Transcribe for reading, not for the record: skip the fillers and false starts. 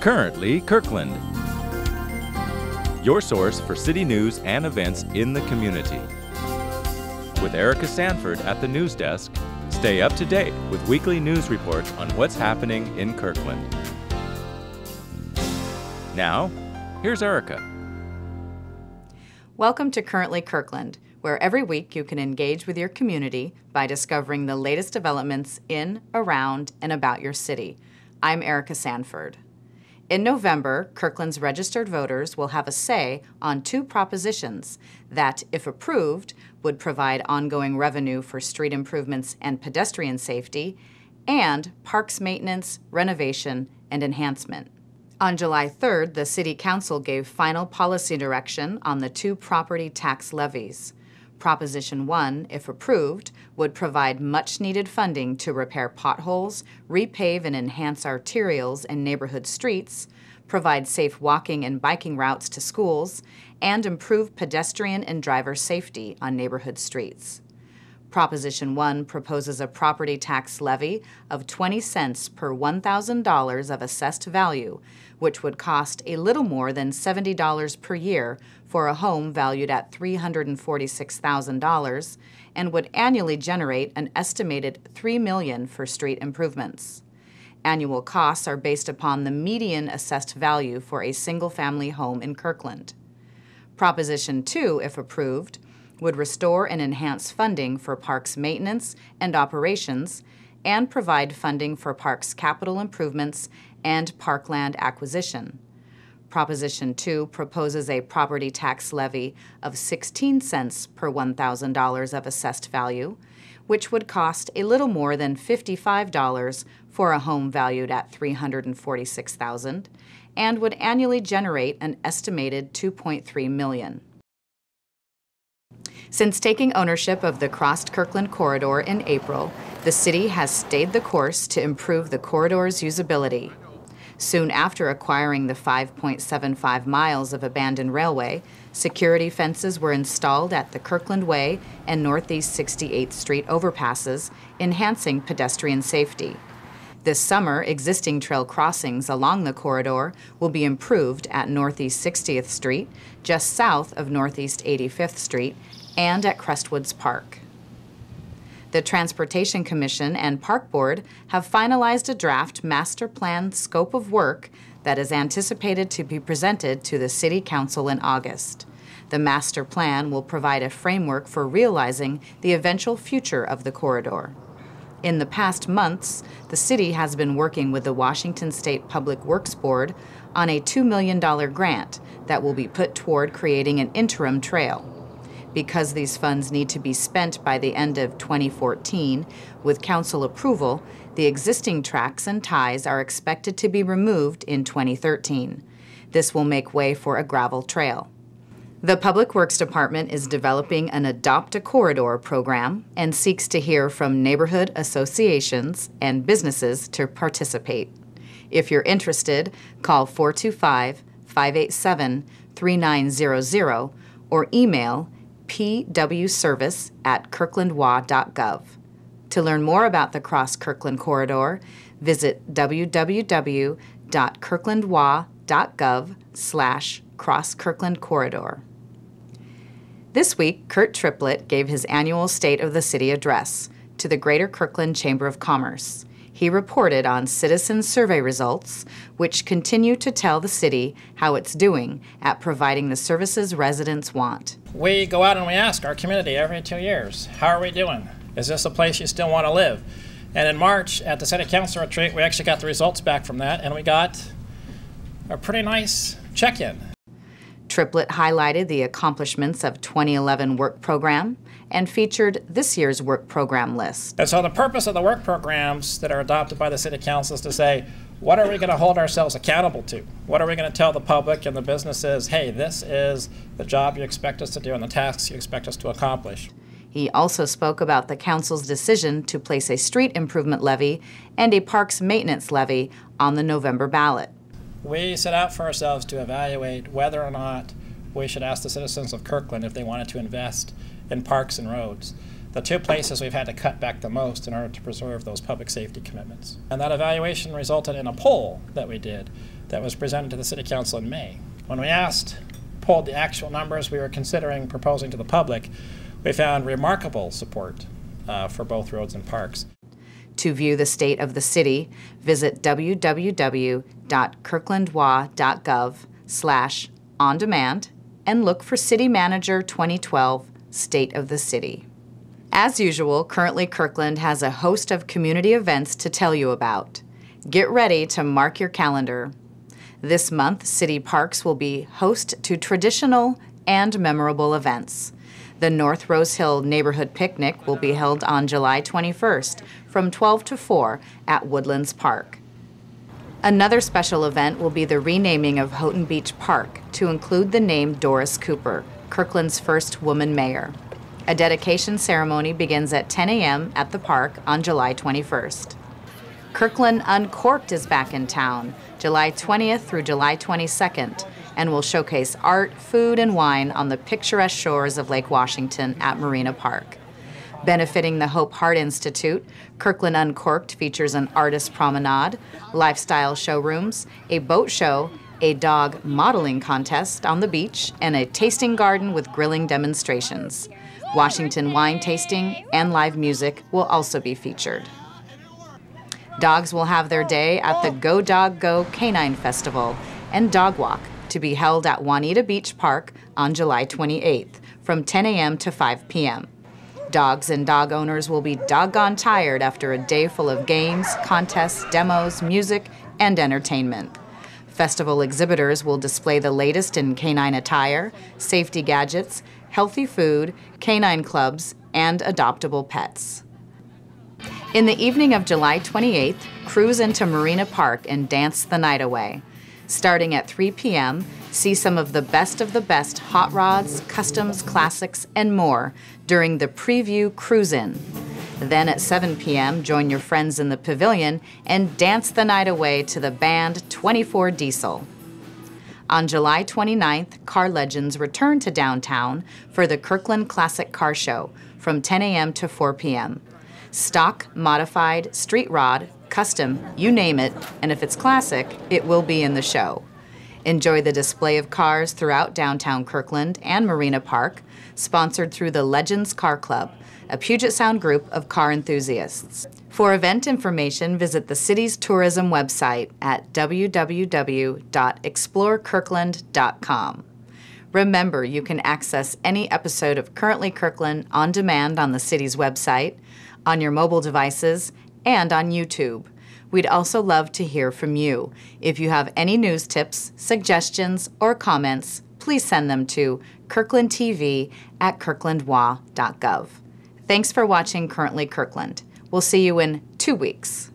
Currently Kirkland, your source for city news and events in the community. With Erica Sanford at the news desk, stay up to date with weekly news reports on what's happening in Kirkland. Now, here's Erica. Welcome to Currently Kirkland, where every week you can engage with your community by discovering the latest developments in, around, and about your city. I'm Erica Sanford. In November, Kirkland's registered voters will have a say on two propositions that, if approved, would provide ongoing revenue for street improvements and pedestrian safety, and parks maintenance, renovation, and enhancement. On July 3rd, the City Council gave final policy direction on the two property tax levies. Proposition 1, if approved, would provide much-needed funding to repair potholes, repave and enhance arterials and neighborhood streets, provide safe walking and biking routes to schools, and improve pedestrian and driver safety on neighborhood streets. Proposition 1 proposes a property tax levy of 20 cents per $1,000 of assessed value, which would cost a little more than $70 per year for a home valued at $346,000 and would annually generate an estimated $3 million for street improvements. Annual costs are based upon the median assessed value for a single-family home in Kirkland. Proposition 2, if approved, would restore and enhance funding for parks maintenance and operations and provide funding for parks capital improvements and parkland acquisition. Proposition 2 proposes a property tax levy of 16 cents per $1,000 of assessed value, which would cost a little more than $55 for a home valued at $346,000 and would annually generate an estimated $2.3 million. Since taking ownership of the Crossed Kirkland corridor in April, the city has stayed the course to improve the corridor's usability. Soon after acquiring the 5.75 miles of abandoned railway, security fences were installed at the Kirkland Way and Northeast 68th Street overpasses, enhancing pedestrian safety. This summer, existing trail crossings along the corridor will be improved at Northeast 60th Street, just south of Northeast 85th Street, and at Crestwoods Park. The Transportation Commission and Park Board have finalized a draft master plan scope of work that is anticipated to be presented to the City Council in August. The master plan will provide a framework for realizing the eventual future of the corridor. In the past months, the city has been working with the Washington State Public Works Board on a $2 million grant that will be put toward creating an interim trail. Because these funds need to be spent by the end of 2014, with council approval, the existing tracks and ties are expected to be removed in 2013. This will make way for a gravel trail. The Public Works Department is developing an Adopt a Corridor program and seeks to hear from neighborhood associations and businesses to participate. If you're interested, call 425-587-3900 or email pwservice@kirklandwa.gov. To learn more about the Cross Kirkland Corridor, visit www.kirklandwa.gov/Cross Kirkland Corridor. This week, Kurt Triplett gave his annual State of the City address to the Greater Kirkland Chamber of Commerce. He reported on citizen survey results, which continue to tell the city how it's doing at providing the services residents want. We go out and we ask our community every 2 years, how are we doing? Is this a place you still want to live? And in March, at the City Council retreat, we actually got the results back from that, and we got a pretty nice check-in. Triplett highlighted the accomplishments of 2011 work program and featured this year's work program list. And so the purpose of the work programs that are adopted by the City Council is to say, what are we going to hold ourselves accountable to? What are we going to tell the public and the businesses, hey, this is the job you expect us to do and the tasks you expect us to accomplish? He also spoke about the council's decision to place a street improvement levy and a parks maintenance levy on the November ballot. We set out for ourselves to evaluate whether or not we should ask the citizens of Kirkland if they wanted to invest in parks and roads. the two places we've had to cut back the most in order to preserve those public safety commitments. And that evaluation resulted in a poll that we did that was presented to the City Council in May. When we polled the actual numbers we were considering proposing to the public, we found remarkable support for both roads and parks. To view the state of the city, visit www.kirklandwa.gov/on-demand and look for City Manager 2012 State of the City. As usual, Currently Kirkland has a host of community events to tell you about. Get ready to mark your calendar. This month, City Parks will be host to traditional and memorable events. The North Rose Hill Neighborhood Picnic will be held on July 21st from 12 to 4 at Woodlands Park. Another special event will be the renaming of Houghton Beach Park to include the name Doris Cooper, Kirkland's first woman mayor. A dedication ceremony begins at 10 a.m. at the park on July 21st. Kirkland Uncorked is back in town, July 20th through July 22nd, and will showcase art, food, and wine on the picturesque shores of Lake Washington at Marina Park. Benefiting the Hope Heart Institute, Kirkland Uncorked features an artist promenade, lifestyle showrooms, a boat show, a dog modeling contest on the beach, and a tasting garden with grilling demonstrations. Washington wine tasting and live music will also be featured. Dogs will have their day at the Go Dog Go Canine Festival and Dog Walk to be held at Juanita Beach Park on July 28th from 10 a.m. to 5 p.m. Dogs and dog owners will be doggone tired after a day full of games, contests, demos, music, and entertainment. Festival exhibitors will display the latest in canine attire, safety gadgets, healthy food, canine clubs, and adoptable pets. In the evening of July 28th, cruise into Marina Park and dance the night away. Starting at 3 p.m., see some of the best hot rods, customs, classics, and more during the Preview Cruise-In. Then at 7 p.m., join your friends in the pavilion and dance the night away to the band 24 Diesel. On July 29th, car legends return to downtown for the Kirkland Classic Car Show from 10 a.m. to 4 p.m. Stock, modified, street rod, custom, you name it, and if it's classic, it will be in the show. Enjoy the display of cars throughout downtown Kirkland and Marina Park, sponsored through the Legends Car Club, a Puget Sound group of car enthusiasts. For event information, visit the city's tourism website at www.explorekirkland.com. Remember, you can access any episode of Currently Kirkland on demand on the city's website, on your mobile devices, and on YouTube. We'd also love to hear from you. If you have any news tips, suggestions, or comments, please send them to kirklandtv@kirklandwa.gov. Thanks for watching Currently Kirkland. We'll see you in 2 weeks.